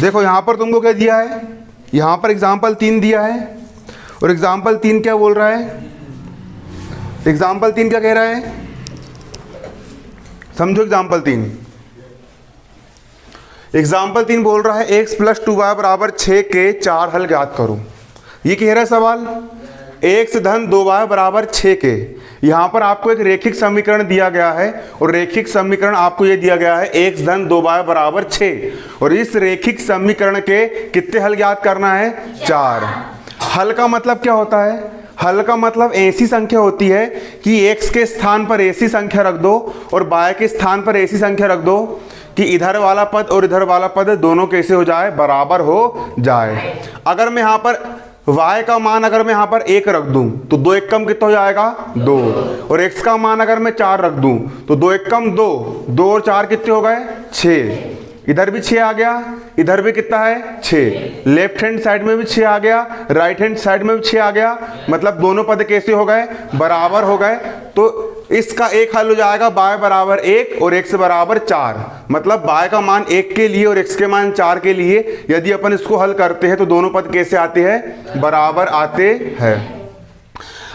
देखो यहाँ पर तुमको क्या दिया है, यहाँ पर एग्जाम्पल 3 दिया है और एग्जाम्पल 3 क्या बोल रहा है, एग्जाम्पल 3 क्या कह रहा है, समझो। एग्जाम्पल 3 बोल रहा है x + 2y = 6 के 4 हल ज्ञात करो। ये कह रहा है सवाल x - 2y = 6 के। यहाँ पर आपको एक रेखिक समीकरण दिया गया है और रेखिक समीकरण आपको ये दिया गया है x - 2y = 6 और इस रेखिक समीकरण के कितने हल ज्ञात करना है, 4। हल का मतलब क्या होता है, हल का मतलब ऐसी संख्या होती है कि x के स्थान पर ऐसी संख्या रख दो और y के स्थान पर ऐसी संख्या रख दो कि इधर वाला पद और इधर वाला पद दोनों कैसे हो जाए, बराबर हो जाए। अगर मैं यहाँ पर y का मान अगर मैं यहाँ पर 1 रख दूं तो 2 1 कम कितना हो जाएगा, 2। और x का मान अगर मैं 4 रख दूं तो 2 1 कम 2, 2 और 4 कितने हो गए, 6। इधर भी 6 आ गया, इधर भी कितना है, 6। लेफ्ट हैंड साइड में भी 6 आ गया, राइट हैंड साइड में भी 6 आ गया, मतलब दोनों पद कैसे हो गए, बराबर हो गए। तो इसका एक हल हो जाएगा y = 1 और x = 4। मतलब y का मान 1 के लिए और x के मान 4 के लिए यदि अपन इसको हल करते हैं तो दोनों पद कैसे आते हैं, बराबर आते हैं।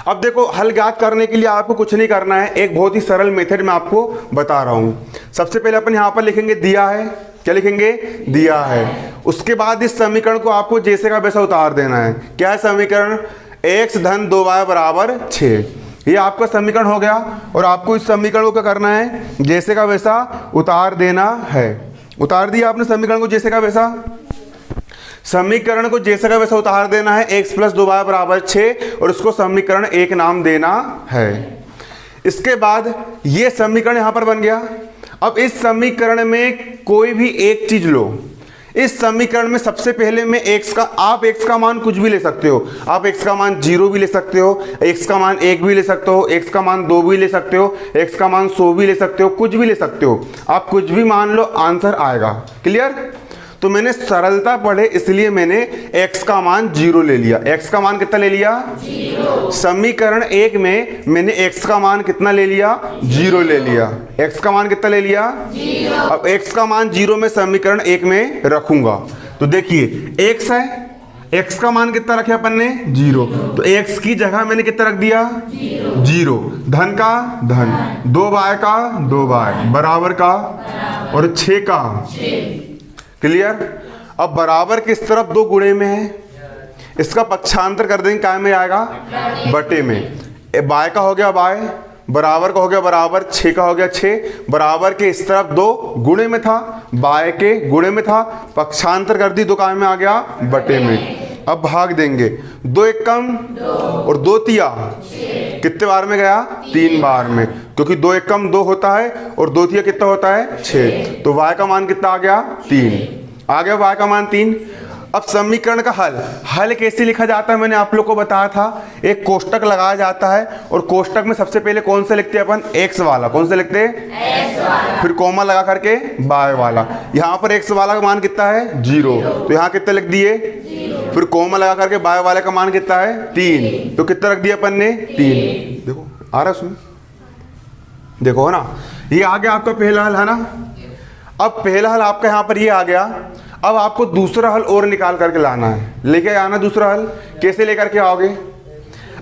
अब देखो हल ज्ञात करने के लिए आपको कुछ नहीं करना है, एक बहुत ही सरल मेथड मैं आपको बता रहा हूं। सबसे पहले अपन यहाँ पर लिखेंगे दिया है, क्या लिखेंगे, दिया है। उसके बाद इस समीकरण को आपको जैसे का वैसा उतार देना है। क्या है समीकरण, x - 2y = 6। ये आपका समीकरण हो गया और आपको इस समीकरण को क्या करना है, जैसे का वैसा उतार देना है। उतार दिया आपने समीकरण को जैसे का वैसा, समीकरण को जैसे का वैसा उतार देना है। x + 2y = 6 और उसको समीकरण 1 नाम देना है। इसके बाद ये समीकरण यहां पर बन गया। अब इस समीकरण में कोई भी एक चीज लो। इस समीकरण में सबसे पहले में आप x का मान कुछ भी ले सकते हो। आप x का मान 0 भी ले सकते हो, x का मान 1 भी ले सकते हो, x का मान 2 भी ले सकते हो, x का मान 100 भी ले सकते हो, कुछ भी ले सकते हो। आप कुछ भी मान लो, आंसर आएगा। क्लियर। तो मैंने सरलता पढ़े इसलिए मैंने x का मान 0 ले लिया। x का मान कितना ले लिया, 0। समीकरण 1 में मैंने x का मान कितना ले लिया, 0 ले लिया। x का मान कितना ले लिया, 0। अब x का मान 0 में समीकरण 1 में रखूंगा। तो देखिए x है, x का मान कितना रखे अपन ने, 0। तो x की जगह मैंने कितना रख दिया, 0। धन का धन, 2y का 2y, बराबर का और 6 का। क्लियर। अब बराबर किस तरफ 2 गुणे में है, इसका पक्षांतर कर देंगे, काय में आएगा, बटे में। y का हो गया y, बराबर का हो गया बराबर, 6 का हो गया 6। बराबर के इस तरफ 2 गुणे में था, y के गुणे में था, पक्षांतर कर दी, 2 काय में आ गया, बटे में। अब भाग देंगे, 2 1 कम और 2 तिया कितने बार में गया, 3 बार में, क्योंकि 2 1 कम 2 होता है और 2 तिया कितना होता है, 6। तो y का मान कितना आ गया, 3 आ गया, y का मान 3। अब समीकरण का हल कैसे लिखा जाता है मैंने आप लोग को बताया था। एक कोष्टक लगाया जाता है और कोष्टक में सबसे पहले कौन सा लिखते हैं अपन, x वाला। कौन सा लिखते हैं, x वाला। फिर कोमा लगा करके y वाला। यहाँ पर x वाला का मान कितना है, 0, तो यहाँ कितना लिख दिए, फिर कोमा लगा करके y वाले का मान कितना है, 3, तो कितना रख दिया अपन ने, 3। देखो आ रहा उसमें, देखो है ना, ये आ गया आपका पहला हल, है ना। अब पहला हल आपका यहाँ पर ये आ गया। अब आपको दूसरा हल और निकाल करके लाना है, लेके आना दूसरा हल। कैसे लेकर के आओगे,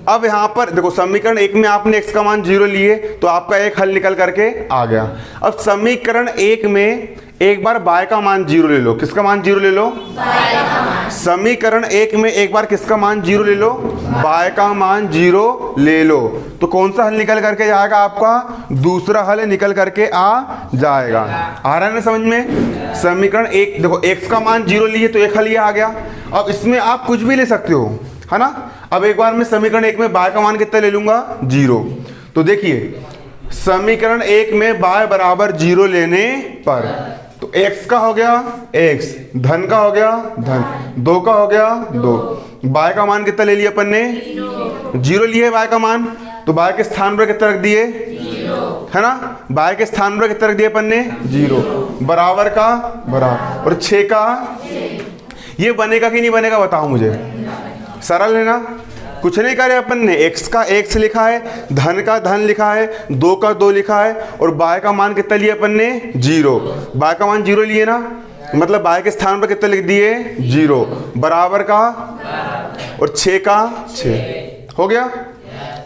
अब यहाँ पर देखो समीकरण 1 में आपने x का मान 0 लिए तो आपका एक हल निकल करके आ गया। अब समीकरण 1 में एक बार y का मान 0 ले लो। किसका मान 0 ले लो, y का मान। समीकरण 1 में एक बार किसका मान 0 ले लो, y का मान 0 ले लो। तो कौन सा हल निकल करके जाएगा आपका, दूसरा हल निकल करके आ जाएगा। आ रहा है ना समझ में। समीकरण 1 देखो x का मान 0 लिए तो एक हल ये आ गया। अब इसमें आप कुछ भी ले सकते हो, है ना। अब एक बार मैं समीकरण 1 में y का मान कितना ले लूंगा, 0। तो देखिए समीकरण 1 में y बराबर 0 लेने पर तो x का हो गया x, धन का हो गया धन, 2 का हो गया 2। y का मान कितना ले लिया अपन ने, 0 लिए y का मान। तो y के स्थान पर कितना रख दिए, 0, है ना। y के स्थान पर कितना रख दिया अपन ने, 0, बराबर का बराबर और 6 का। ये बनेगा कि नहीं बनेगा बताओ मुझे, सरल है ना। कुछ नहीं करे अपन ने, x का x लिखा है, धन का धन लिखा है, 2 का 2 लिखा है और y का मान कितना लिया अपन ने, 0। y का मान 0 लिए ना। मतलब y के स्थान पर कितने लिख दिए 0, बराबर का और 6 का 6 हो गया,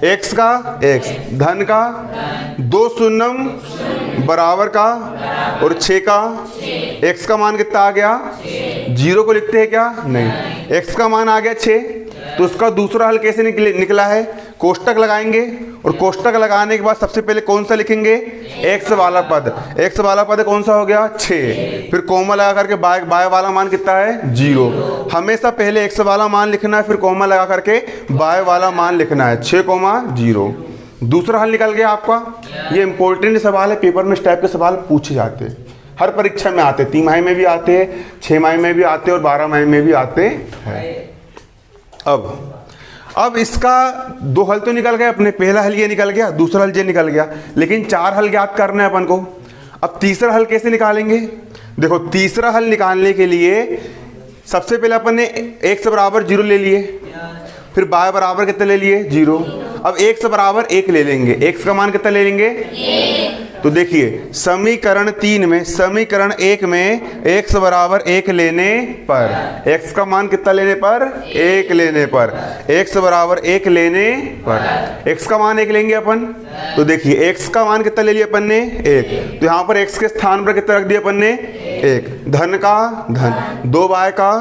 x का x, धन का 2 शून्यम बराबर का और 6 का, x का मान कितना आ गया 0 को लिखते हैं क्या नहीं, x का मान आ गया 6, तो उसका दूसरा हल कैसे निकला है, कोष्टक लगाएंगे और कोष्टक लगाने के बाद सबसे पहले कौन सा लिखेंगे x वाला पद, x वाला पद कौन सा हो गया 6, फिर कोमा लगा करके y वाला मान कितना है 0, हमेशा पहले x वाला मान लिखना है फिर कोमा लगा करके y वाला मान लिखना है 6,0। दूसरा हल निकल गया आपका। ये इंपॉर्टेंट सवाल है, पेपर में इस टाइप के सवाल पूछे जाते हैं, हर परीक्षा में आते हैं, 3 माही में भी आते हैं, 6 माही में भी आते हैं और 12 माही में भी आते हैं। अब इसका 2 हल तो निकल गए अपने, पहला हल ये निकल गया, दूसरा हल ये निकल गया, लेकिन 4 हल ज्ञात करना है अपन को। अब तीसरा हल कैसे निकालेंगे, देखो तीसरा हल निकालने के लिए सबसे पहले अपन ने x बराबर 0 ले लिए, फिर y बराबर कितना ले लिए 0, अब x बराबर 1 ले लेंगे, x का मान कितना ले लेंगे 1। तो देखिए समीकरण 3 में, समीकरण 1 में x बराबर 1 लेने पर, x का मान कितना लेने पर 1 लेने पर, x बराबर 1 लेने पर x का मान 1 लेंगे अपन, तो देखिए x का मान कितना ले लिया अपन ने 1, तो यहाँ पर x के स्थान पर कितना रख दिया अपन ने 1, धन का धन, 2y का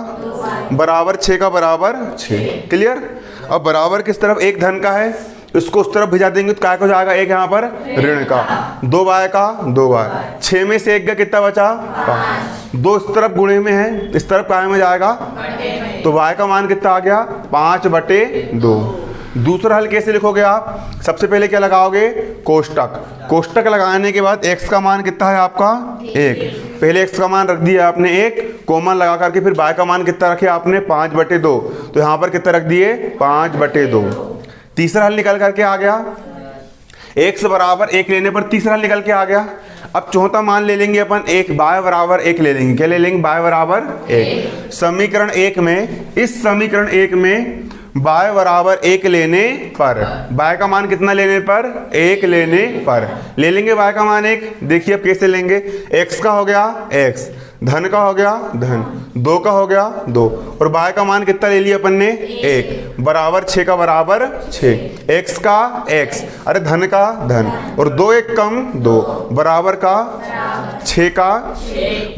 बराबर 6 का बराबर 6, क्लियर। अब बराबर किस तरफ, एक धन का है इसको उस तरफ भिजा देंगे तो क्या हो जाएगा, एक यहाँ पर ऋण का, 2y का 2y, 6 में से 1 का कितना बचा 5, 2 इस तरफ गुणे में है, इस तरफ काय में जाएगा, तो y का मान कितना आ गया 5/2। दूसरा हल कैसे लिखोगे आप, सबसे पहले क्या लगाओगे कोष्टक, कोष्टक लगाने के बाद x का मान कितना है आपका 1, पहले x का मान रख दिया आपने 1, कोमा लगा करके फिर y का मान कितना रखे आपने 5/2, तो यहाँ पर कितना रख दिए 5/2। तीसरा हल निकल करके आ गया, x बराबर 1 लेने पर तीसरा हल निकल के आ गया। अब चौथा मान ले लेंगे अपन, y बराबर 1 ले लेंगे, क्या ले लेंगे y बराबर 1। समीकरण 1 में, इस समीकरण 1 में y बराबर 1 लेने पर, y का मान कितना लेने पर 1 लेने पर ले लेंगे y का मान 1। देखिए अब कैसे लेंगे, x का हो गया x, धन का हो गया धन, 2 का हो गया 2 और y का मान कितना ले लिया अपन ने 1, बराबर 6 का बराबर 6, x का x, अरे धन का धन और 2 1 कम 2, बराबर का 6 का,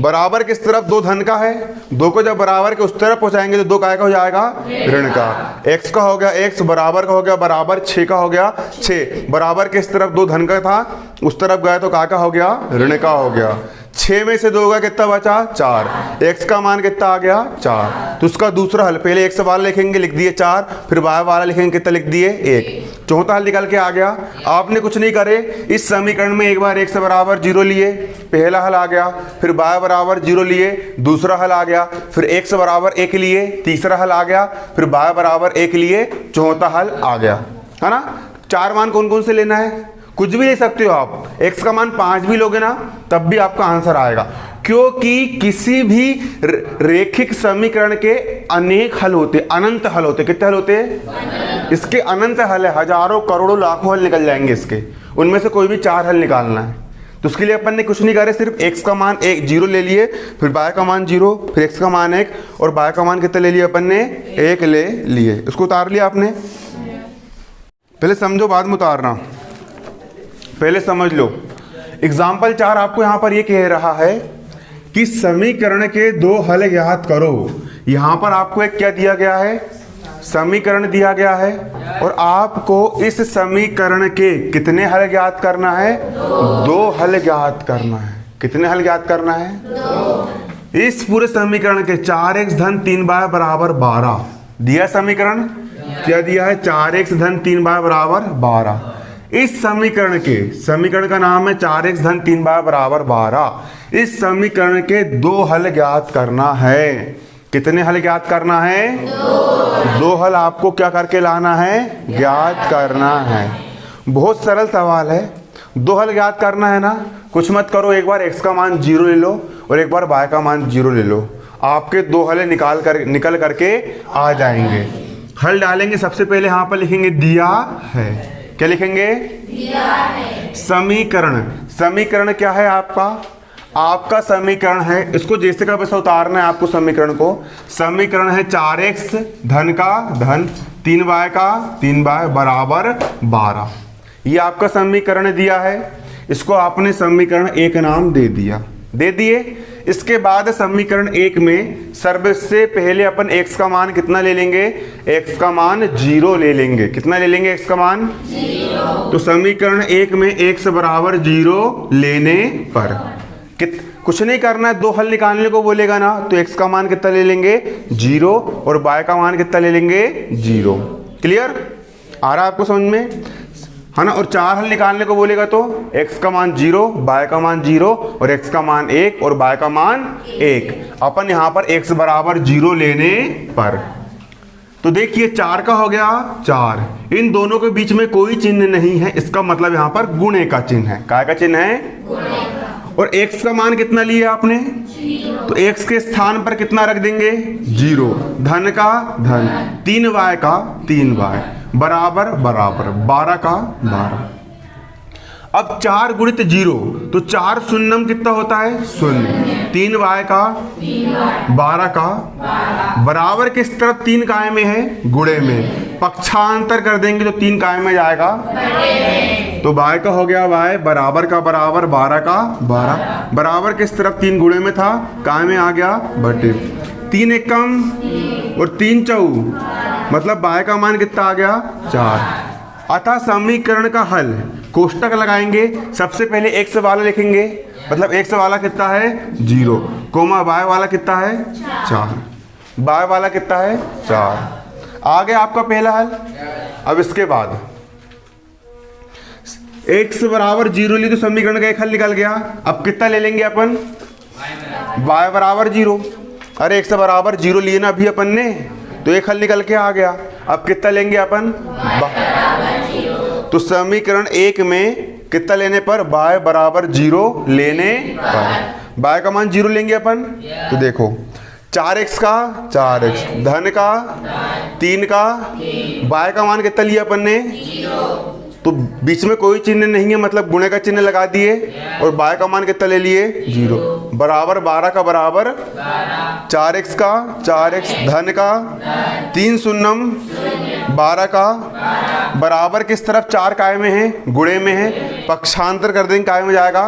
बराबर किस तरफ 2 धन का है, 2 को जब बराबर के उस तरफ पहुंचाएंगे तो 2 काय का हो जाएगा ऋण का, x का हो गया x, बराबर का हो गया बराबर 6 का हो गया 6, बराबर किस तरफ 2 धन का था उस तरफ गया तो काय का हो गया ऋण का हो गया, 6 में से 2 का कितना बचा 4, x का मान कितना आ गया 4, तो उसका दूसरा हल, पहले x वाला लिखेंगे लिख दिए 4, फिर y वाला लिखेंगे कितना लिख दिए 1। चौथा हल निकल के आ गया। आपने कुछ नहीं करे, इस समीकरण में एक बार x बराबर 0 लिए, पहला हल आ गया, फिर y बराबर 0 लिए, दूसरा हल आ गया, फिर x बराबर 1 लिए, तीसरा हल आ गया, फिर y बराबर 1 लिए, चौथा हल आ गया, है ना। 4 मान कौन कौन से लेना है, कुछ भी ले सकते हो आप, x का मान 5 भी लोगे ना तब भी आपका आंसर आएगा, क्योंकि किसी भी रेखिक समीकरण के अनेक हल होते, अनंत हल होते, कितने हल होते हैं, इसके अनंत हल है, हजारों करोड़ों लाखों हल निकल जाएंगे इसके, उनमें से कोई भी 4 हल निकालना है। तो उसके लिए अपन ने कुछ नहीं करे, सिर्फ x का मान 1 0 ले लिए, फिर y का मान 0, फिर x का मान 1 और y का मान कितना ले लिया अपन ने 1 ले लिए। उसको उतार लिया आपने, पहले समझो बाद में उतारना, पहले समझ लो। एग्जाम्पल 4 आपको यहाँ पर ये कह रहा है कि समीकरण के 2 हल ज्ञात करो। यहाँ पर आपको एक क्या दिया गया है, समीकरण दिया गया है और आपको इस समीकरण के कितने हल ज्ञात करना है, 2 हल ज्ञात करना है। कितने हल ज्ञात करना है, 2। इस पूरे समीकरण के 4x धन 3y बराबर 12 दिया समीकरण, क्या दिया है 4x धन 3y बराबर 12। इस समीकरण के, समीकरण का नाम है 4x धन 3y बराबर 12। इस समीकरण के 2 हल ज्ञात करना है। कितने हल ज्ञात करना है, 2 हल आपको क्या करके लाना है, ज्ञात करना है। बहुत सरल सवाल है, 2 हल ज्ञात करना है ना, कुछ मत करो, एक बार x का मान 0 ले लो और एक बार y का मान 0 ले लो, आपके 2 हल निकल करके आ जाएंगे। हल डालेंगे, सबसे पहले यहाँ पर लिखेंगे दिया है, क्या लिखेंगे, दिया है। समीकरण, समीकरण क्या है आपका, आपका समीकरण है, इसको जैसे का वैसा उतारना है आपको समीकरण को। समीकरण है 4x धन का धन 3y का 3y बराबर 12। ये आपका समीकरण दिया है, इसको आपने समीकरण 1 नाम दे दिए। इसके बाद समीकरण 1 में सबसे पहले अपन x का मान कितना ले लेंगे, x का मान 0 ले लेंगे। कितना ले लेंगे x का मान 0। तो समीकरण 1 में x बराबर 0 लेने पर कुछ नहीं करना है, दो हल निकालने को बोलेगा ना, तो x का मान कितना ले लेंगे 0 और y का मान कितना ले लेंगे 0। क्लियर आ रहा है आपको समझ में, है ना। और 4 हल निकालने को बोलेगा तो x का मान 0, y का मान 0 और x का मान 1 और y का मान 1। अपन यहाँ पर x बराबर 0 लेने पर, तो देखिए 4 का हो गया 4, इन दोनों के बीच में कोई चिन्ह नहीं है, इसका मतलब यहाँ पर गुणे का चिन्ह है। काय का चिन्ह है? और x का मान कितना लिया आपने 0। तो x के स्थान पर कितना रख देंगे 0, धन का धन 3y का 3y बराबर बराबर 12 का 12। अब 4 गुणित 0 तो 4 शून्यम कितना होता है 0, 3y का 12 का बराबर किस तरफ 3 काय में है गुणे में, पक्षांतर कर देंगे तो 3 काय में जाएगा, तो y का हो गया y बराबर का बराबर 12 का 12 बराबर किस तरफ 3 गुणे में था काय में आ गया बटे 3 एकम और 3 चौ, मतलब y का मान कितना आ गया 4। अतः समीकरण का हल कोष्टक लगाएंगे, सबसे पहले x वाला लिखेंगे, मतलब x वाला कितना है 0 कोमा y वाला कितना है 4, y वाला कितना है 4। आ गया आपका पहला हल। अब इसके बाद x बराबर 0 ली तो समीकरण का एक हल निकल गया। अब कितना ले लेंगे अपन y बराबर 0, अरे x बराबर 0 लिए ना अभी अपन ने, तो एक हल निकल के आ गया। अब कितना लेंगे अपन तो समीकरण 1 में कितना लेने पर y बराबर 0 लेने पर y का मान 0 लेंगे अपन, तो देखो 4x का 4x धन का 3 का y का मान कितना लिया अपन ने 0, तो बीच में कोई चिन्ह नहीं है, मतलब गुणे का चिन्ह लगा दिए और y का मान कितना ले लिए 0 बराबर 12 का बराबर 4x का 4x धन का 3 शून्यम 12 का बराबर किस तरफ 4 काय में है गुणे में है, पक्षांतर कर देंगे काय में जाएगा,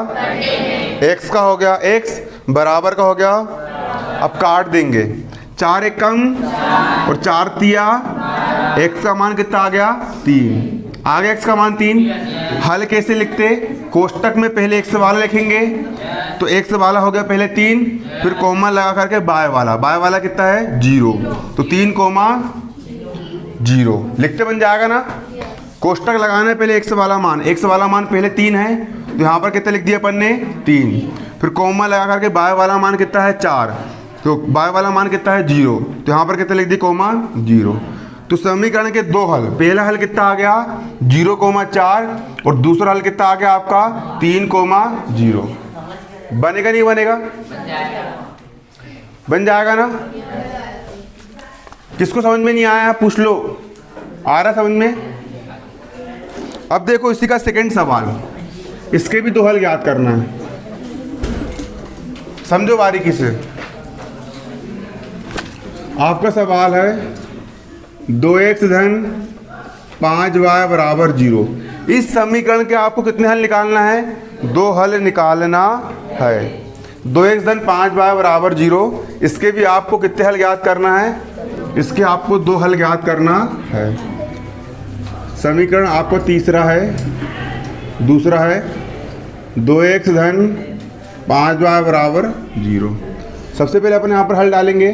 x का हो गया x बराबर का हो गया, अब काट देंगे 4 एकम और 4 तिया, x का मान कितना आ गया 3, आ गया x का मान 3। हल कैसे लिखते, कोष्टक में पहले x वाला लिखेंगे, तो x वाला हो गया पहले 3, फिर कोमा लगा करके y वाला कितना है 0, तो 3 कोमा 0 लिखते बन जाएगा ना। कोष्टक लगाना है पहले x वाला मान पहले 3 है, तो यहाँ पर कितना लिख दिया अपन ने 3, फिर कोमा लगा करके y वाला मान कितना है 4, तो y वाला मान कितना है 0, तो यहाँ पर कितना लिख दिया कोमा 0। तो समीकरण के दो हल, पहला हल कितना आ गया 0,4 और दूसरा हल कितना आ गया आपका 3,0। बनेगा नहीं बनेगा, बन जाएगा ना। किसको समझ में नहीं आया पूछ लो, आ रहा समझ में। अब देखो इसी का सेकंड सवाल, इसके भी दो हल याद करना है, समझो बारीकी से। आपका सवाल है 2x धन 5y बराबर 0। इस समीकरण के आपको कितने हल निकालना है, 2 हल निकालना है। 2x धन 5y बराबर 0, इसके भी आपको कितने हल याद करना है, इसके आपको 2 हल याद करना है। समीकरण आपको तीसरा है, दूसरा है 2x धन 5y बराबर 0। सबसे पहले अपन यहाँ पर हल डालेंगे,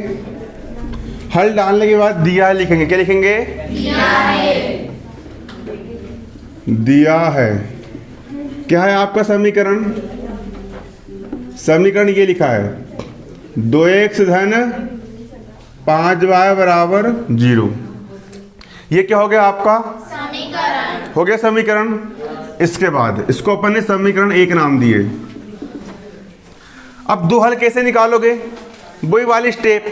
हल डालने के बाद दिया है लिखेंगे, क्या लिखेंगे दिया है। क्या है आपका समीकरण, समीकरण ये लिखा है 2x धन 5y बराबर 0। ये क्या हो गया आपका समीकरण, हो गया समीकरण। इसके बाद इसको अपन ने समीकरण 1 नाम दिए। अब 2 हल कैसे निकालोगे, वही वाली स्टेप,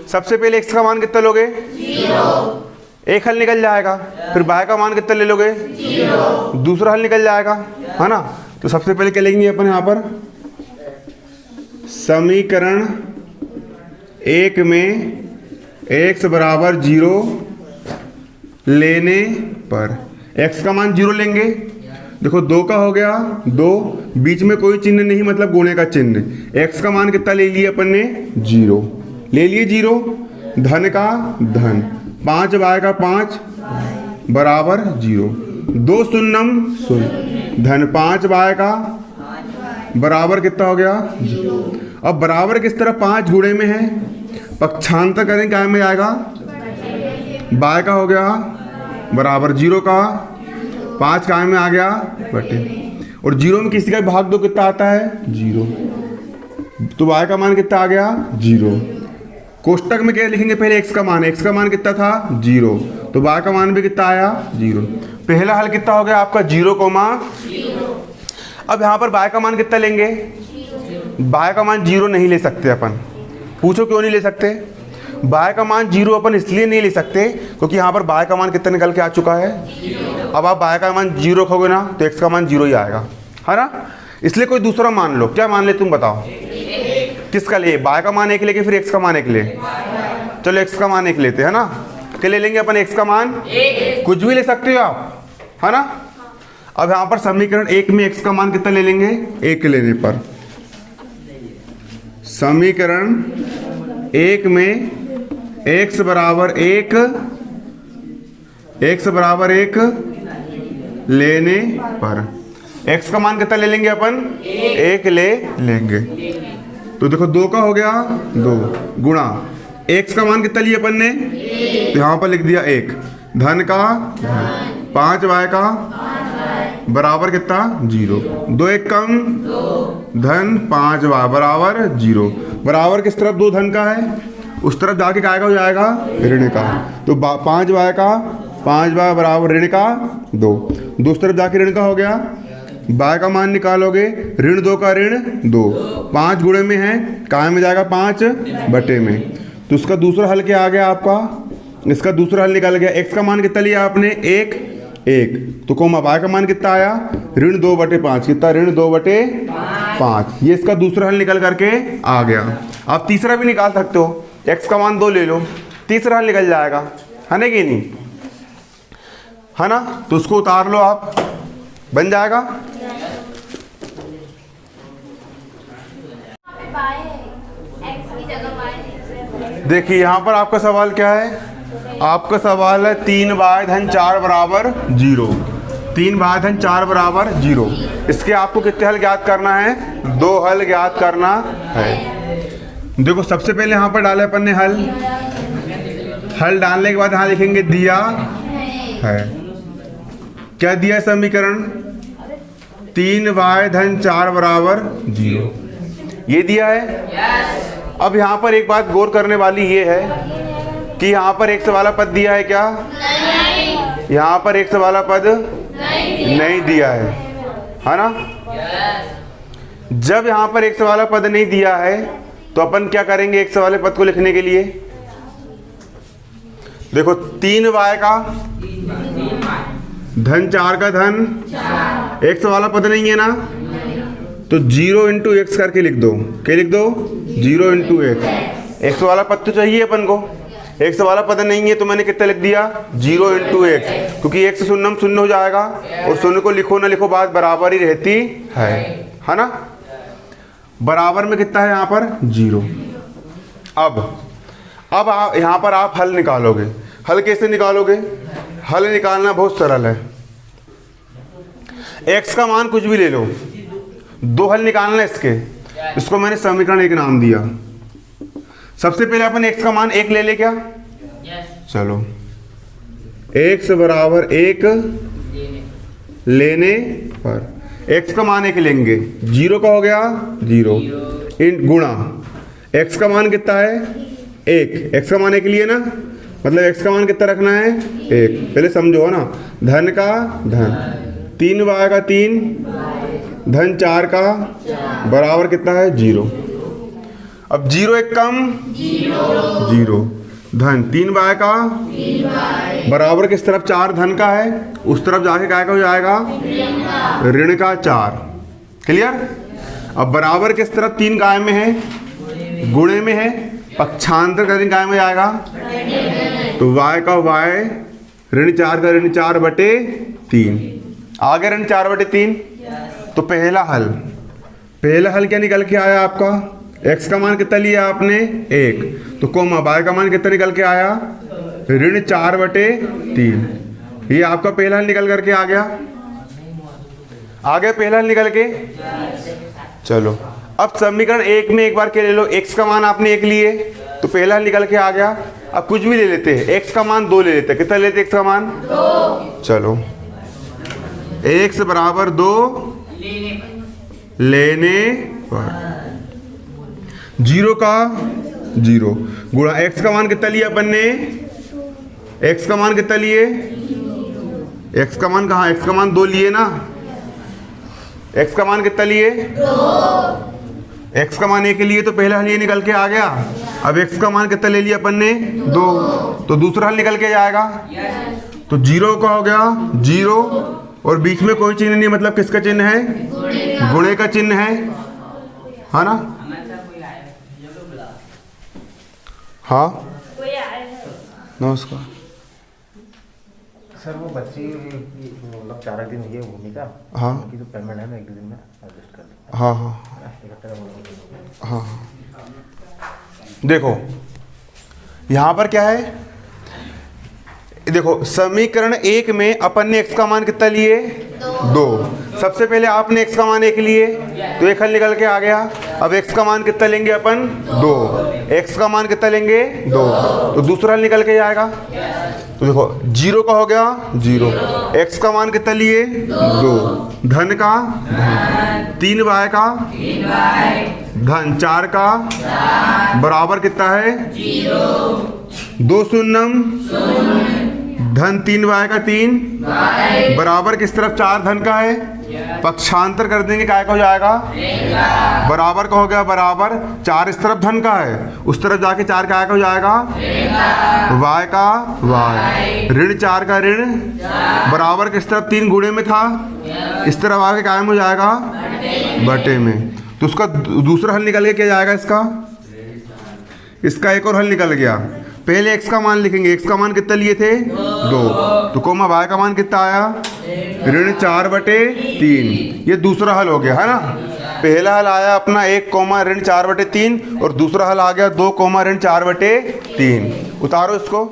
सबसे पहले x का मान कितना लोगे 0, एक हल निकल जाएगा, फिर y का मान कितना ले लोगे 0, दूसरा हल निकल जाएगा, है ना। तो सबसे पहले क्या लेंगे अपन यहाँ पर समीकरण 1 में x बराबर 0 लेने पर x का मान 0 लेंगे। देखो 2 का हो गया 2, बीच में कोई चिन्ह नहीं मतलब गुणे का चिन्ह। x का मान कितना ले लिया अपन ने 0 ले लिए 0, धन का धन 5 y का 5 बराबर 0, 2 शून्यम शून्य, धन 5 y का बराबर कितना हो गया 0। अब बराबर किस तरह 5 गुणे में है, पक्षांतर करें क्या में आएगा y का हो गया बराबर 0 का 5 काय में आ गया बटे, और 0 में किसी का भाग दो कितना आता है 0, तो y का मान कितना आ गया 0। कोष्टक में क्या लिखेंगे पहले x का मान कितना था 0, तो y का मान भी कितना आया 0। पहला हल कितना हो गया आपका 0, अब यहाँ पर y का मान कितना लेंगे, y का मान 0 नहीं ले सकते अपन। पूछो क्यों नहीं ले सकते। y का मान 0 अपन इसलिए नहीं ले सकते क्योंकि यहाँ पर y का मान कितना निकल के आ चुका है। अब आप y का मान 0 रखोगे ना तो x का मान 0 ही आएगा, है ना। इसलिए कोई दूसरा मान लो, क्या मान ले तुम बताओ, किसका लिए, y का मान 1 लेके फिर x का मान 1 ले, चलो x का मान 1 लेते हैं ना। क्या ले लेंगे अपन, x का मान कुछ भी ले सकते हो आप, है ना। अब यहाँ पर समीकरण 1 में x का मान कितना ले लेंगे 1 लेने पर, समीकरण 1 में x बराबर 1 लेने पर x का मान कितना ले लेंगे अपन 1 ले लेंगे। तो देखो 2 का हो गया 2 गुणा x का मान कितना लिया अपन ने, तो यहाँ पर लिख दिया 1, धन का 5 y का बराबर कितना 0, 2 1 कम धन 5 y बराबर 0। बराबर किस तरफ 2 धन का है, उस तरफ जाके क्या हो जाएगा ऋण का, तो 5 y का 5 y बराबर ऋण का 2, दूसरी तरफ जाके ऋण का हो गया। y का मान निकालोगे ऋण 2 का ऋण 2, 5 गुणे में है काय में जाएगा 5 बटे में, तो इसका दूसरा हल क्या आ गया आपका, इसका दूसरा हल निकाल गया। x का मान कितना लिया आपने 1, तो कोमा y का मान कितना आया ऋण 2 बटे 5, कितना ऋण 2 बटे 5, ये इसका दूसरा हल निकल करके आ गया। आप तीसरा भी निकाल सकते हो, x का मान 2 ले लो, तीसरा हल निकल जाएगा, है ना कि नहीं, है ना। तो उसको उतार लो आप, बन जाएगा। देखिए यहाँ पर आपका सवाल क्या है, आपका सवाल है 3y धन 4 बराबर 0, 3y धन 4 बराबर 0। इसके आपको कितने हल ज्ञात करना है, 2 हल ज्ञात करना है। देखो सबसे पहले यहाँ पर डाले अपन ने हल डालने के बाद यहाँ लिखेंगे दिया है, क्या दिया है समीकरण 3y धन 4 बराबर 0, ये दिया है। अब यहाँ पर एक बात गौर करने वाली ये है कि यहाँ पर x वाला पद दिया है क्या, यहाँ पर x वाला पद नहीं दिया है ना। जब यहाँ पर x वाला पद नहीं दिया है तो अपन क्या करेंगे x वाले पद को लिखने के लिए, देखो 3y का धन 4 का धन, x वाला पद नहीं है ना, तो 0 इंटू एक्स करके लिख दो, क्या लिख दो 0 इंटू एक्स। एक्स वाला पद तो चाहिए अपन को, एक्स वाला पद नहीं है तो मैंने कितना लिख दिया 0 इंटू एक्स, क्योंकि एक्स शून्यम शून्य हो जाएगा और शून्य को लिखो ना लिखो बात बराबर ही रहती है ना। बराबर में कितना है यहाँ पर 0। अब आप यहाँ पर आप हल निकालोगे। हल कैसे निकालोगे, हल निकालना बहुत सरल है। x का मान कुछ भी ले लो, 2 हल निकालना इसके, इसको मैंने समीकरण 1 नाम दिया। सबसे पहले अपन x का मान 1 ले ले क्या, चलो x बराबर 1 लेने पर x का मान 1 लेंगे, 0 का हो गया 0 इन गुणा x का मान कितना है 1, x का मान 1 लिए ना, मतलब x का मान कितना रखना है 1, पहले समझो है ना, धन का धन 3y का 3 धन 4 का बराबर कितना है 0। अब 0 1 कम 0 धन 3y का बराबर किस तरफ 4 धन का है, उस तरफ जाके क्या हो जाएगा ऋण का 4। क्लियर। अब बराबर किस तरफ 3 काय में है, गुणे में है, पक्षांतर करेंगे काय में जाएगा, तो y का y ऋण 4 का ऋण 4/3 आ गया, ऋण 4/3। तो पहला हल क्या निकल के आया आपका, x का मान कितना लिया आपने 1, तो कोमा y का मान कितना निकल के आया, ऋण 4/3। ये आपका पहला हल निकल करके आ गया पहला हल निकल के। चलो अब समीकरण 1 में एक बार क्या ले लो, x का मान आपने 1 लिए तो पहला हल निकल के आ गया। अब कुछ भी ले लेते हैं, x का मान 2 ले लेते हैं, कितना लेते हैं x का मान 2। चलो x बराबर 2 लेने पर 0 का 0 गुणा x का मान कितना लिया अपन ने, x का मान कितना लिए, x का मान कहाँ, x का मान 2 लिए ना, x का मान कितना लिए 2, x का मान 1 लिए तो पहला हल ये निकल के आ गया। अब x का मान कितना ले लिया अपन ने 2, तो दूसरा हल निकल के जाएगा। तो 0 का हो गया 0 और बीच में कोई चिन्ह नहीं, मतलब किसका चिन्ह है, गुणे का चिन्ह है ना। हाँ नमस्कार सर, वो बच्ची मतलब 4 दिन हुई है भूमिका, हाँ उनकी जो पेमेंट है ना 1 दिन में एडजस्ट कर देंगे। हाँ हाँ देखो यहाँ पर क्या है, देखो समीकरण 1 में अपन ने x का मान कितना लिए 2, सबसे पहले आपने x का मान 1 लिए तो एक हल निकल के आ गया। अब x का मान कितना लेंगे अपन 2, x का मान कितना लेंगे 2, तो दूसरा हल निकल के जाएगा। तो देखो 0 का हो गया 0, x का मान कितना लिए 2, धन का 3y का धन 4 का बराबर कितना है 2 शून्यम धन 3y का 3 बराबर किस तरफ 4 धन का है, पक्षांतर कर देंगे काय का हो जाएगा, बराबर का हो गया बराबर 4 इस तरफ धन का है, उस तरफ जाके 4 काय का हो जाएगा, y का y ऋण 4 का ऋण बराबर किस तरफ 3 गुणे में था, इस तरफ आके कायम हो जाएगा बटे में। तो उसका दूसरा हल निकल के क्या जाएगा, इसका एक और हल निकल गया। पहले x का मान लिखेंगे, x का मान कितना लिए थे 2, तो कोमा y का मान कितना आया ऋण 4/3। ये दूसरा हल हो गया है ना। पहला हल आया अपना 1 कोमा ऋण 4/3 और दूसरा हल आ गया 2 कोमा ऋण 4/3। उतारो इसको।